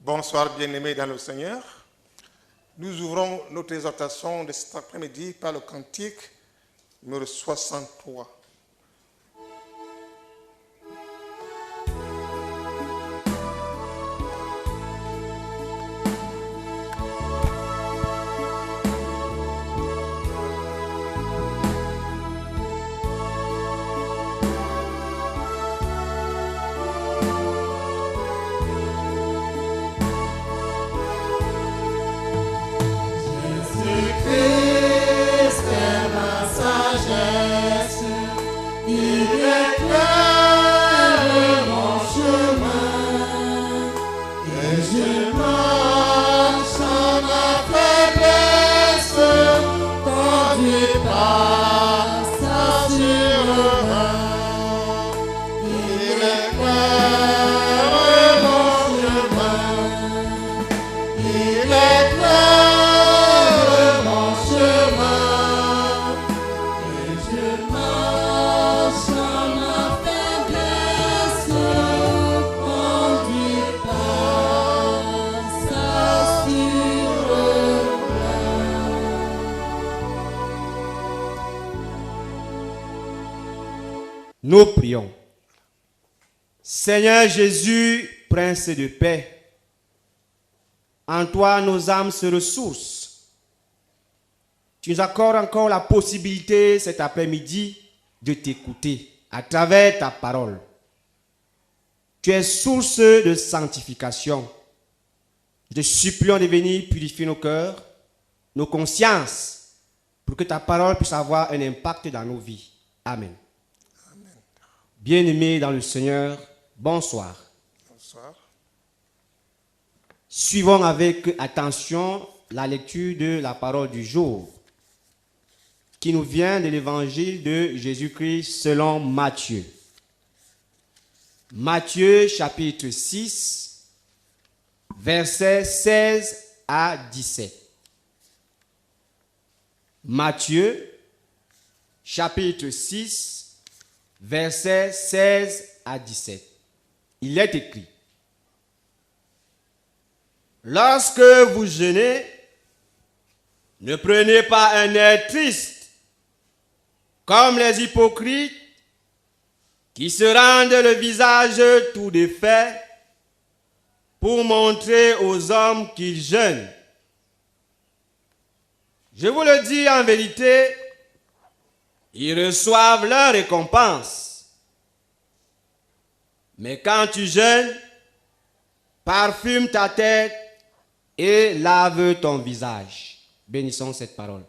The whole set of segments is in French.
Bonsoir bien-aimés dans le Seigneur. Nous ouvrons notre exhortation de cet après-midi par le cantique numéro 63. Nous prions. Seigneur Jésus, Prince de paix, en toi nos âmes se ressourcent. Tu nous accordes encore la possibilité cet après-midi de t'écouter à travers ta parole. Tu es source de sanctification. Nous te supplions de venir purifier nos cœurs, nos consciences, pour que ta parole puisse avoir un impact dans nos vies. Amen. Bien-aimés dans le Seigneur, bonsoir. Bonsoir. Suivons avec attention la lecture de la parole du jour qui nous vient de l'évangile de Jésus-Christ selon Matthieu. Matthieu chapitre 6, versets 16 à 17. Matthieu chapitre 6, versets 16 à 17. Il est écrit: lorsque vous jeûnez, ne prenez pas un air triste, comme les hypocrites qui se rendent le visage tout défait pour montrer aux hommes qu'ils jeûnent. Je vous le dis en vérité, ils reçoivent leur récompense. Mais quand tu jeûnes, parfume ta tête et lave ton visage. Bénissons cette parole.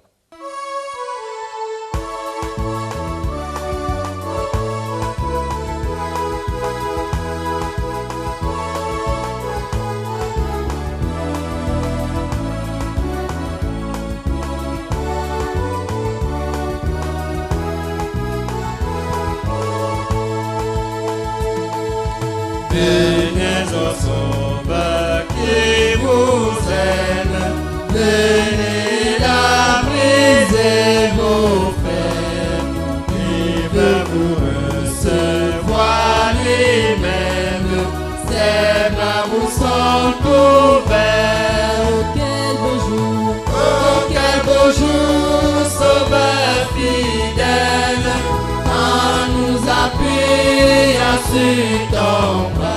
Venez au Sauveur qui vous aime, venez la briser vos fers, il veut vous recevoir lui-même, ses bras vous sont ouverts. Oh quel beau jour, Sauveur fidèle, en nous appuyant sur ton bras.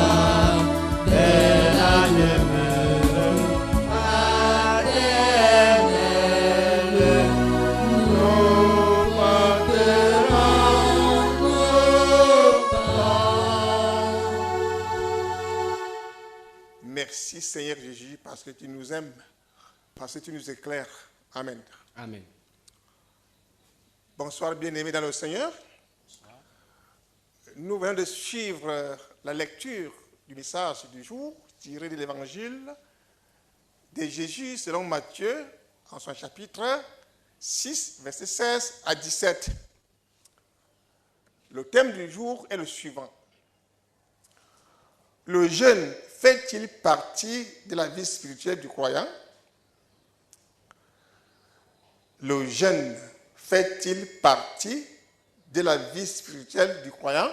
Merci Seigneur Jésus parce que tu nous aimes, parce que tu nous éclaires. Amen. Amen. Bonsoir bien-aimés dans le Seigneur. Bonsoir. Nous venons de suivre la lecture du message du jour tiré de l'évangile de Jésus selon Matthieu en son chapitre 6, versets 16 à 17. Le thème du jour est le suivant. Le jeûne fait-il partie de la vie spirituelle du croyant? Le jeûne fait-il partie de la vie spirituelle du croyant?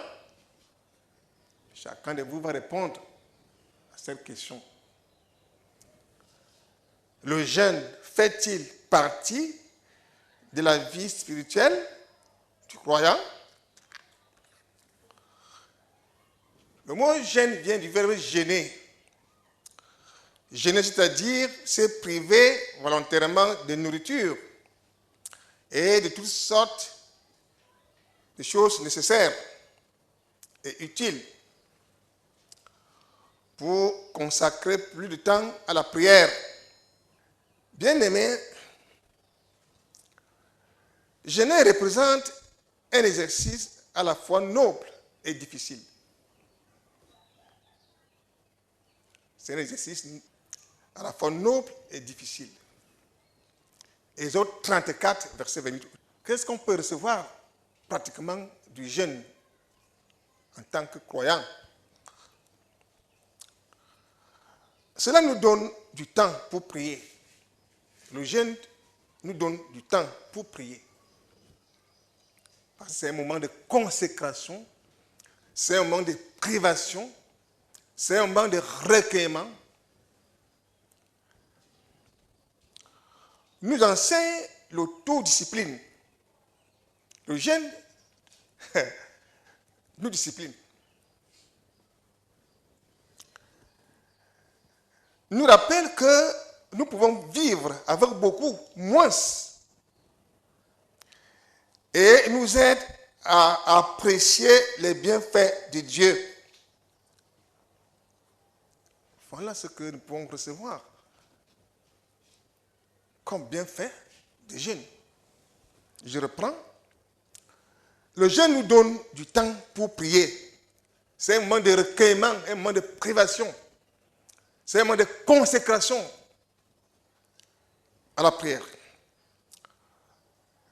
Chacun de vous va répondre à cette question. Le jeûne fait-il partie de la vie spirituelle du croyant? Le mot jeûne vient du verbe jeûner. Jeûner, c'est-à-dire se priver volontairement de nourriture et de toutes sortes de choses nécessaires et utiles pour consacrer plus de temps à la prière. Bien-aimés, jeûner représente un exercice à la fois noble et difficile. C'est un exercice à la fois noble et difficile. Exode 34, verset 28. Qu'est-ce qu'on peut recevoir pratiquement du jeûne en tant que croyant? Cela nous donne du temps pour prier. Le jeûne nous donne du temps pour prier. Parce que c'est un moment de consécration, c'est un moment de privation, c'est un moment de recueillement. Nous enseigne l'autodiscipline. Le jeûne nous discipline. Nous rappelle que nous pouvons vivre avec beaucoup moins et nous aide à apprécier les bienfaits de Dieu. Voilà ce que nous pouvons recevoir comme bienfait de jeûne. Je reprends. Le jeûne nous donne du temps pour prier. C'est un moment de recueillement, un moment de privation. C'est un moment de consécration à la prière.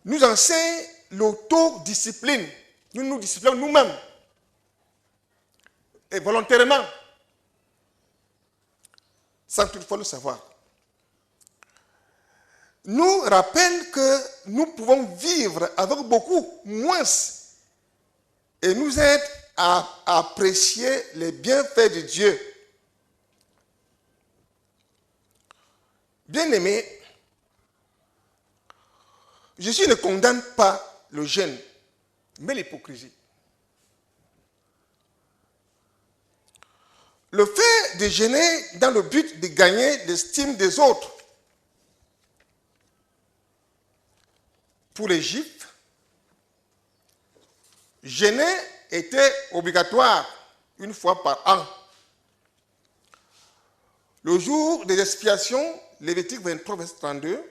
Nous enseigne l'autodiscipline. Nous nous disciplinons nous-mêmes. Et volontairement. Sans toutefois le savoir. Nous rappelle que nous pouvons vivre avec beaucoup moins et nous aide à apprécier les bienfaits de Dieu. Bien-aimés, Jésus ne condamne pas le jeûne, mais l'hypocrisie. Le fait de jeûner dans le but de gagner l'estime des autres. Pour les Juifs, jeûner était obligatoire une fois par an. Le jour des expiations, Lévitique 23, verset 32,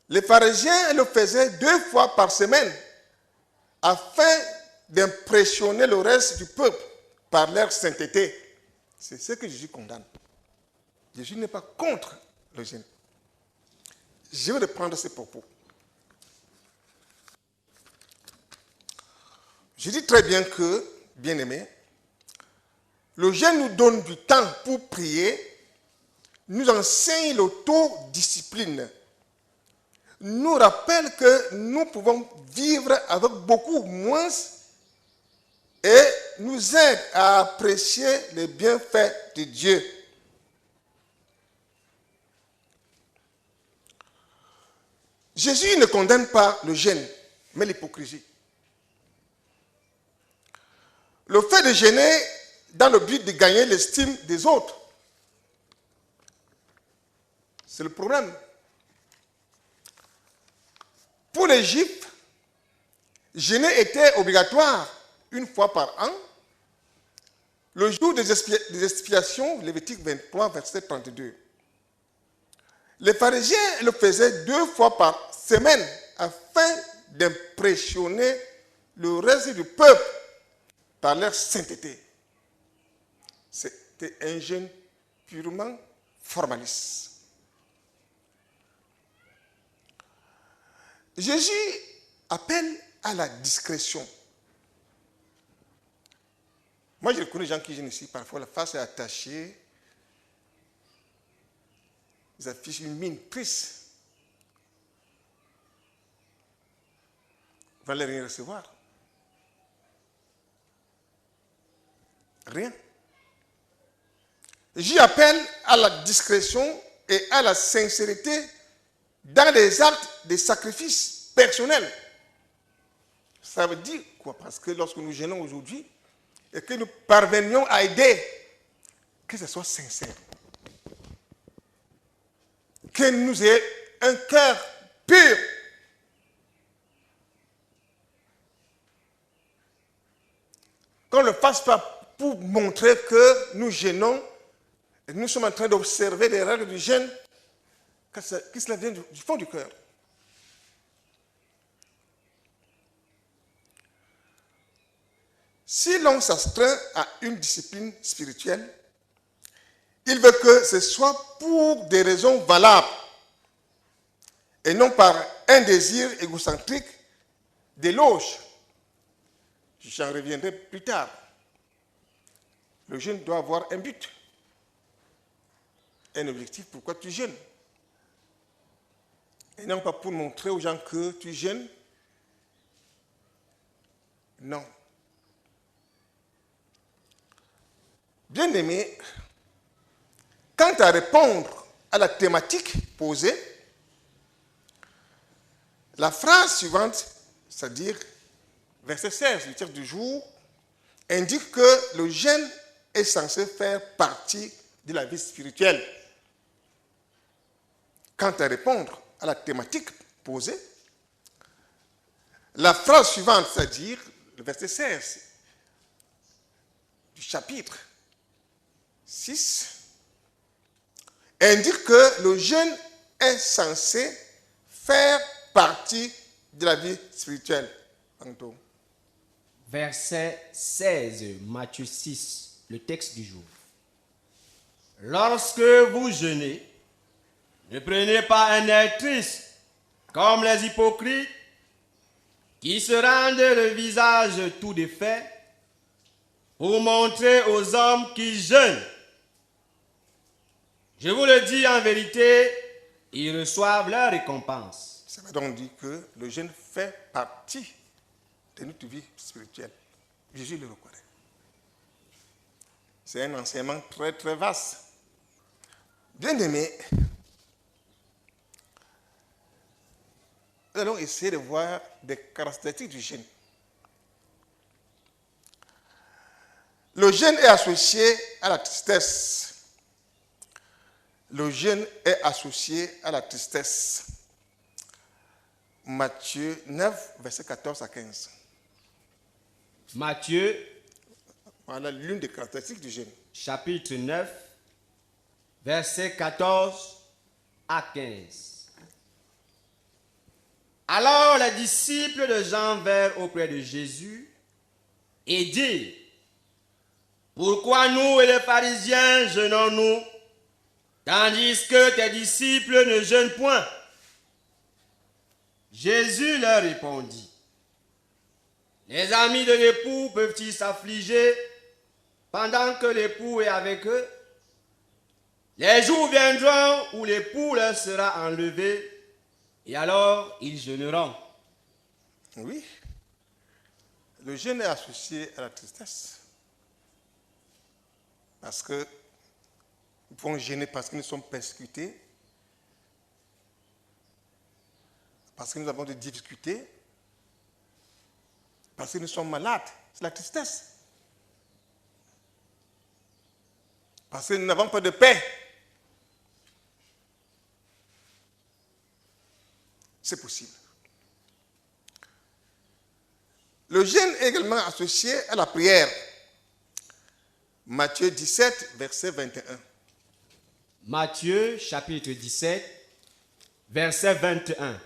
les pharisiens le faisaient 2 fois par semaine afin d'impressionner le reste du peuple par leur sainteté. C'est ce que Jésus condamne. Jésus n'est pas contre le jeûne. Je vais reprendre ces propos. Je dis très bien que, bien-aimés, le jeûne nous donne du temps pour prier, nous enseigne l'autodiscipline, nous rappelle que nous pouvons vivre avec beaucoup moins et nous aide à apprécier les bienfaits de Dieu. Jésus ne condamne pas le jeûne, mais l'hypocrisie. Le fait de jeûner dans le but de gagner l'estime des autres, c'est le problème. Pour les Juifs, jeûner était obligatoire une fois par an. Le jour des expiations, Lévitique 23, verset 32. Les pharisiens le faisaient 2 fois par semaine afin d'impressionner le reste du peuple par leur sainteté. C'était un jeûne purement formaliste. Jésus appelle à la discrétion. Moi, je reconnais les gens qui jeûnent ici, parfois la face est attachée, ils affichent une mine triste. Vous n'allez rien recevoir. Rien. J'y appelle à la discrétion et à la sincérité dans les actes de sacrifice personnels. Ça veut dire quoi? Parce que lorsque nous jeûnons aujourd'hui et que nous parvenions à aider, que ce soit sincère, que nous ayons un cœur pur. Qu'on ne le fasse pas pour montrer que nous jeûnons et nous sommes en train d'observer les règles du jeûne, que cela vient du fond du cœur. Si l'on s'astreint à une discipline spirituelle, il veut que ce soit pour des raisons valables et non par un désir égocentrique d'éloge. J'en reviendrai plus tard. Le jeûne doit avoir un but, un objectif. Pourquoi tu jeûnes? Et non pas pour montrer aux gens que tu jeûnes. Non. Bien-aimés, quant à répondre à la thématique posée, la phrase suivante, c'est-à-dire verset 16 du texte du jour, indique que le jeûne est censé faire partie de la vie spirituelle. Quant à répondre à la thématique posée, la phrase suivante, c'est-à-dire le verset 16 du chapitre 6, indique que le jeûne est censé faire partie de la vie spirituelle. Anto. Verset 16, Matthieu 6, le texte du jour. Lorsque vous jeûnez, ne prenez pas un air triste, comme les hypocrites, qui se rendent le visage tout défait, pour montrer aux hommes qui jeûnent. Je vous le dis en vérité, ils reçoivent leur récompense. Ça veut donc dire que le jeûne fait partie de notre vie spirituelle. Jésus le reconnaît. C'est un enseignement très très vaste. Bien-aimés, nous allons essayer de voir des caractéristiques du jeûne. Le jeûne est associé à la tristesse. Le jeûne est associé à la tristesse. Matthieu 9, verset 14 à 15. Matthieu, voilà l'une des caractéristiques du jeûne. Chapitre 9, verset 14 à 15. Alors les disciples de Jean vinrent auprès de Jésus et dirent: pourquoi nous et les pharisiens jeûnons-nous, tandis que tes disciples ne jeûnent point? Jésus leur répondit: les amis de l'époux peuvent-ils s'affliger pendant que l'époux est avec eux? Les jours viendront où l'époux leur sera enlevé, et alors ils jeûneront. Oui, le jeûne est associé à la tristesse. Parce que nous pouvons jeûner parce que nous sommes persécutés, parce que nous avons des difficultés, parce que nous sommes malades. C'est la tristesse. Parce que nous n'avons pas de paix. C'est possible. Le jeûne est également associé à la prière. Matthieu 17, verset 21. Matthieu, chapitre 17, verset 21.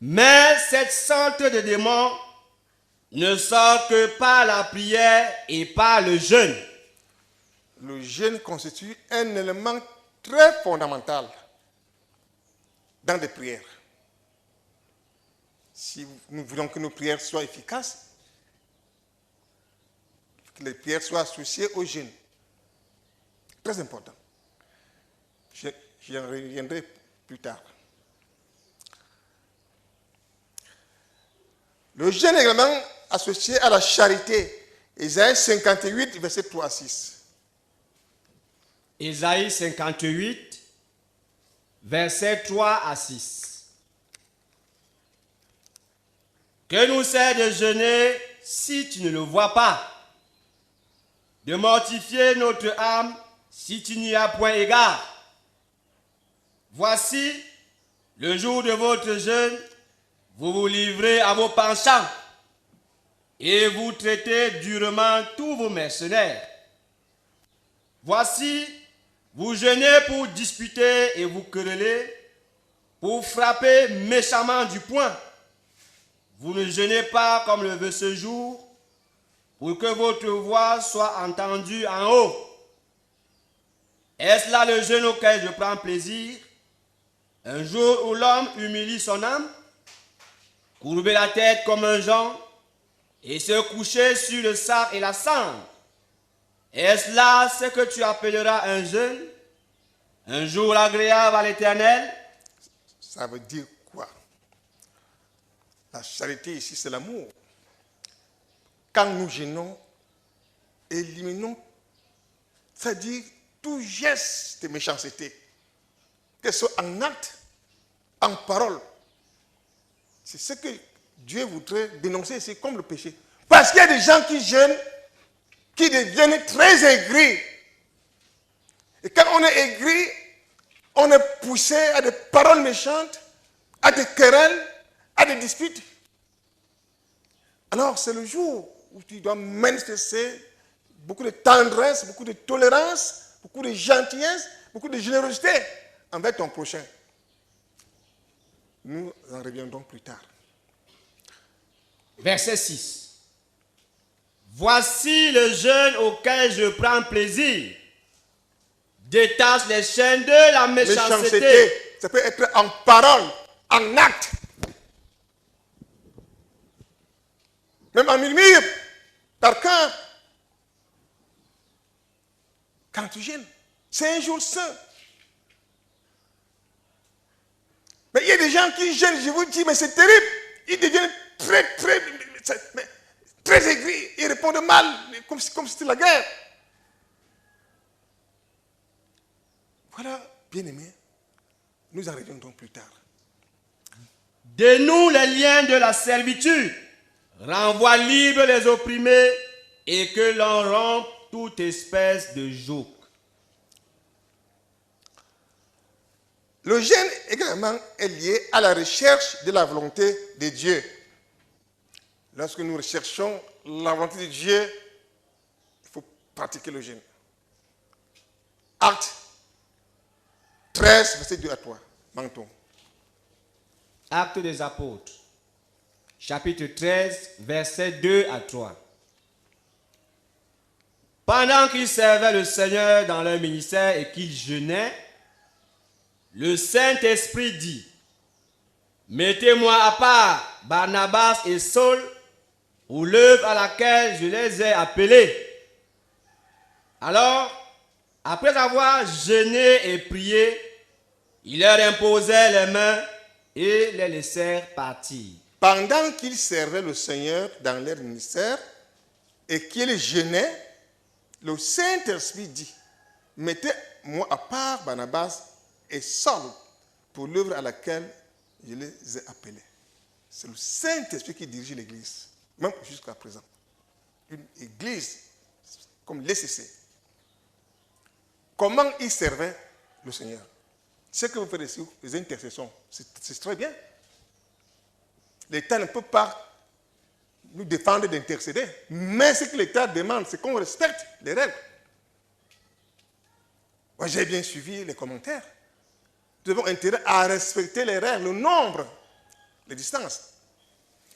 Mais cette sorte de démon ne sort que par la prière et par le jeûne. Le jeûne constitue un élément très fondamental dans les prières. Si nous voulons que nos prières soient efficaces, que les prières soient associées au jeûne. Très important. J'y reviendrai plus tard. Le jeûne est également associé à la charité. Ésaïe 58, verset 3 à 6. Ésaïe 58, versets 3 à 6. Que nous sert de jeûner si tu ne le vois pas, de mortifier notre âme si tu n'y as point égard. Voici, le jour de votre jeûne, vous vous livrez à vos penchants et vous traitez durement tous vos mercenaires. Voici, vous jeûnez pour disputer et vous quereller, pour frapper méchamment du poing. Vous ne jeûnez pas comme le veut ce jour, pour que votre voix soit entendue en haut. Est-ce là le jeûne auquel je prends plaisir? Un jour où l'homme humilie son âme, courber la tête comme un jonc et se coucher sur le sable et la cendre. Est-ce là ce que tu appelleras un jeûne? Un jour agréable à l'Éternel? Ça veut dire quoi? La charité ici, c'est l'amour. Quand nous jeûnons, éliminons, c'est-à-dire tout geste de méchanceté, que ce soit en acte, en parole. C'est ce que Dieu voudrait dénoncer ici comme le péché. Parce qu'il y a des gens qui jeûnent, qui deviennent très aigris. Et quand on est aigri, on est poussé à des paroles méchantes, à des querelles, à des disputes. Alors c'est le jour où tu dois manifester beaucoup de tendresse, beaucoup de tolérance, beaucoup de gentillesse, beaucoup de générosité envers ton prochain. Nous en reviendrons plus tard. Verset 6. Voici le jeûne auquel je prends plaisir. Détache les chaînes de la méchanceté. Ça peut être en parole, en acte. Même en murmure, par cœur. Quand tu jeûnes, c'est un jour saint. Mais il y a des gens qui jeûnent, je vous dis, mais c'est terrible. Ils deviennent très aigris. Ils répondent mal, comme si c'était la guerre. Voilà, bien-aimés, nous en reviendrons plus tard. Dénoue les liens de la servitude. Renvoie libre les opprimés et que l'on rompe toute espèce de joug. Le jeûne également est lié à la recherche de la volonté de Dieu. Lorsque nous recherchons la volonté de Dieu, il faut pratiquer le jeûne. Acte 13, verset 2 à 3. Menton. Actes des apôtres, chapitre 13, versets 2 à 3. Pendant qu'ils servaient le Seigneur dans leur ministère et qu'ils jeûnaient, le Saint-Esprit dit, « Mettez-moi à part Barnabas et Saul pour l'œuvre à laquelle je les ai appelés. » Alors, après avoir jeûné et prié, ils leur imposèrent les mains et les laissèrent partir. Pendant qu'ils servaient le Seigneur dans leur ministère et qu'ils jeûnaient, le Saint-Esprit dit, « Mettez-moi à part Barnabas et Saul pour l'œuvre à laquelle je les ai appelés. » C'est le Saint-Esprit qui dirige l'Église, même jusqu'à présent. Une Église comme l'ECC. Comment ils servaient le Seigneur? Ce que vous faites ici, les intercessions, c'est très bien. L'État ne peut pas nous défendre d'intercéder, mais ce que l'État demande, c'est qu'on respecte les règles. Moi, j'ai bien suivi les commentaires. Nous avons intérêt à respecter les règles, le nombre, les distances.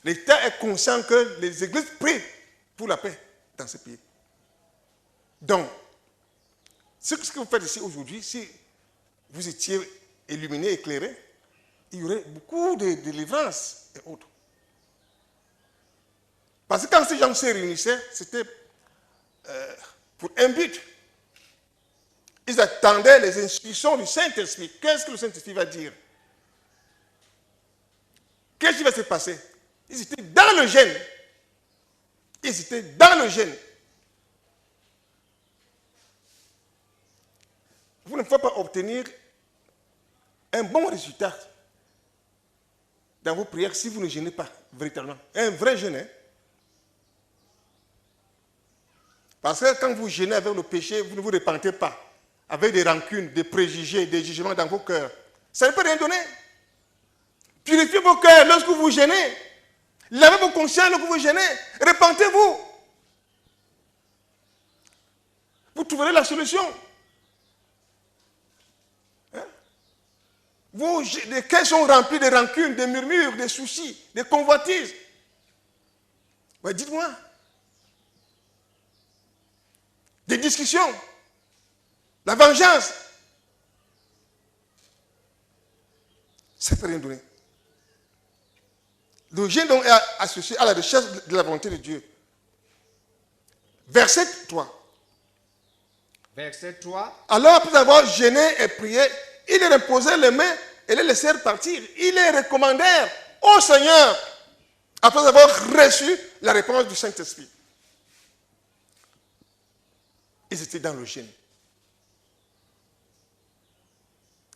L'État est conscient que les églises prient pour la paix dans ce pays. Donc, ce que vous faites ici aujourd'hui, si vous étiez illuminé, éclairé, il y aurait beaucoup de délivrances et autres. Parce que quand ces gens se réunissaient, c'était pour un but. Ils attendaient les instructions du Saint-Esprit. Qu'est-ce que le Saint-Esprit va dire? Qu'est-ce qui va se passer? Ils étaient dans le jeûne. Ils étaient dans le jeûne. Vous ne pouvez pas obtenir un bon résultat dans vos prières si vous ne jeûnez pas véritablement. Un vrai jeûne. Hein? Parce que quand vous jeûnez avec le péché, vous ne vous repentez pas. Avec des rancunes, des préjugés, des jugements dans vos cœurs. Ça ne peut rien donner. Purifiez vos cœurs lorsque vous jeûnez. Lavez vos consciences lorsque vous jeûnez. Repentez-vous. Vous trouverez la solution. Hein? Vos cœurs sont remplis de rancunes, de murmures, de soucis, de convoitises. Ouais, dites-moi. Des discussions, la vengeance. Ça ne peut rien donner. Le jeûne donc est associé à la recherche de la volonté de Dieu. Verset 3. Verset 3. Alors, après avoir jeûné et prié, ils les reposaient les mains et les laissèrent partir. Ils les recommandèrent au Seigneur après avoir reçu la réponse du Saint-Esprit. Ils étaient dans le jeûne.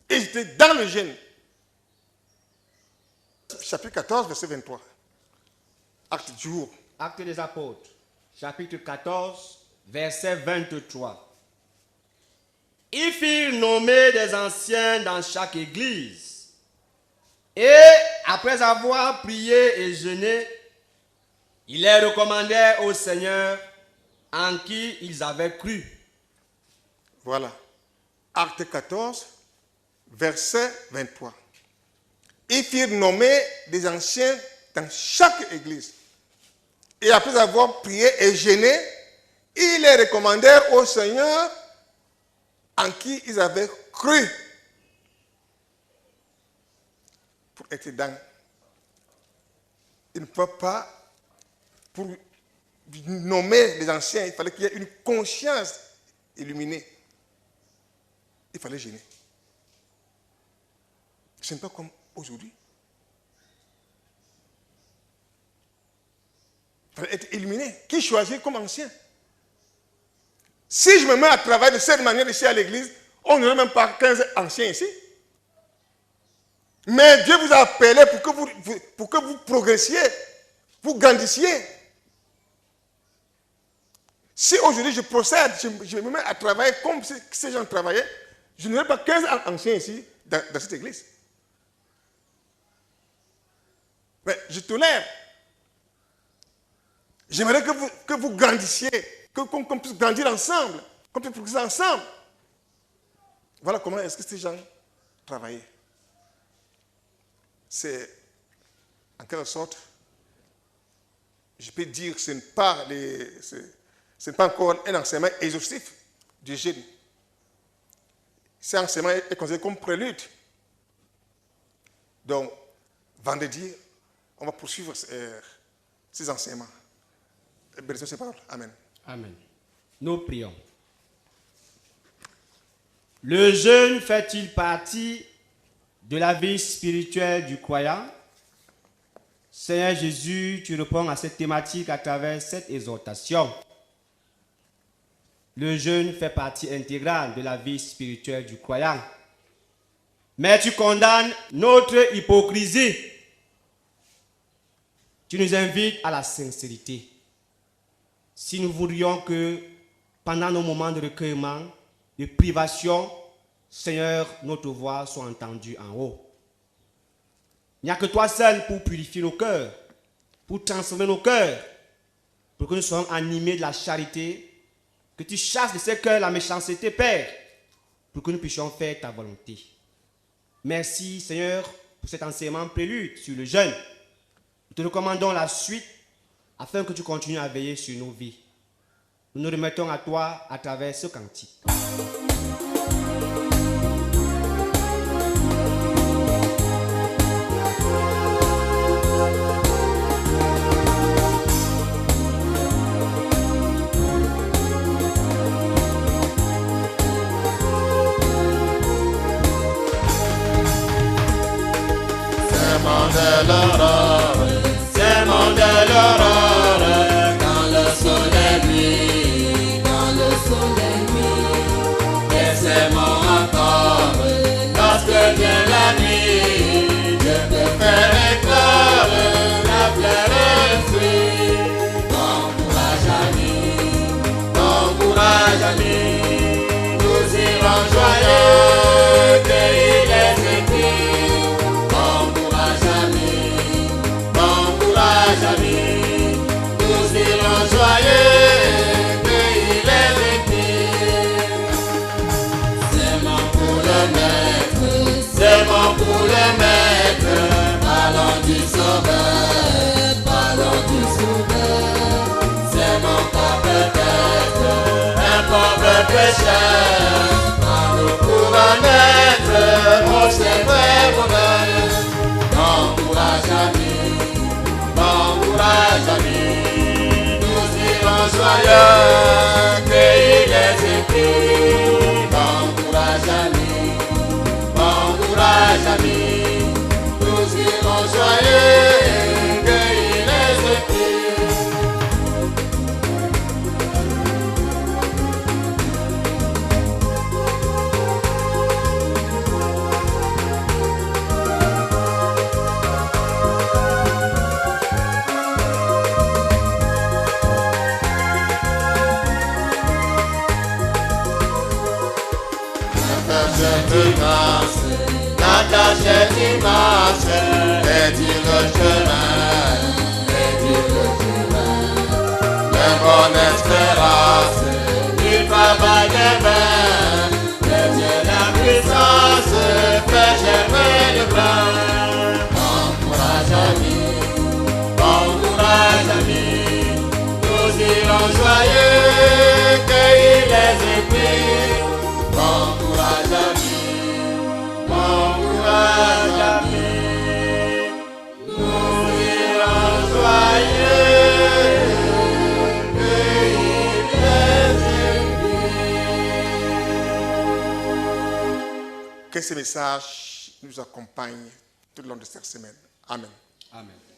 Ils étaient dans le jeûne. Chapitre 14, verset 23. Acte du jour. Acte des apôtres, chapitre 14, verset 23. Ils firent nommer des anciens dans chaque église. Et après avoir prié et jeûné, ils les recommandèrent au Seigneur en qui ils avaient cru. Voilà. Acte 14, verset 23. Ils firent nommer des anciens dans chaque église. Et après avoir prié et jeûné, ils les recommandèrent au Seigneur en qui ils avaient cru. Pour être dans. Ils ne peuvent pas, pour nommer les anciens, il fallait qu'il y ait une conscience illuminée. Il fallait jeûner. Ce n'est pas comme aujourd'hui. Il fallait être illuminé. Qui choisit comme ancien? Si je me mets à travailler de cette manière ici à l'église, on n'aurait même pas 15 anciens ici. Mais Dieu vous a appelé pour que vous progressiez, vous grandissiez. Si aujourd'hui je procède, je me mets à travailler comme ces gens travaillaient, je n'aurai pas 15 anciens ici dans cette église. Mais je tolère. J'aimerais que vous grandissiez, qu'on puisse grandir ensemble, qu'on puisse progresser ensemble. Voilà comment est-ce que ces gens travaillaient. C'est, en quelque sorte, je peux dire que ce n'est pas encore un enseignement exhaustif du jeûne. Cet enseignement est considéré comme prélude. Donc, vendredi, on va poursuivre ces enseignements. Bénissons ces paroles. Amen. Amen. Nous prions. Le jeûne fait-il partie de la vie spirituelle du croyant? Seigneur Jésus, tu réponds à cette thématique à travers cette exhortation. Le jeûne fait partie intégrale de la vie spirituelle du croyant. Mais tu condamnes notre hypocrisie. Tu nous invites à la sincérité. Si nous voudrions que pendant nos moments de recueillement, de privation, Seigneur, notre voix soit entendue en haut. Il n'y a que toi seul pour purifier nos cœurs, pour transformer nos cœurs, pour que nous soyons animés de la charité, que tu chasses de ces cœurs la méchanceté, Père, pour que nous puissions faire ta volonté. Merci, Seigneur, pour cet enseignement prélude sur le jeûne. Nous te recommandons la suite afin que tu continues à veiller sur nos vies. Nous nous remettons à toi à travers ce cantique. Serment de l'aurore, quand le soleil nuit, des serments à pécheurs, en nous pour remettre au secret bonheur. Bon courage ami, nous irons joyeux, cueillir les épis. Bon courage ami, nous irons joyeux, cueillir les épis. Natasha Dimanche, et dit le chemin, le bon espérance, du travail des mains, le Dieu la puissance, fait germer le blanc. Bon courage ami, nous irons joyeux, cueillir les épis. Bon courage ami, nous irons joyeux, cueillir les épis. Que ces messages nous accompagnent tout le long de cette semaine. Amen. Amen.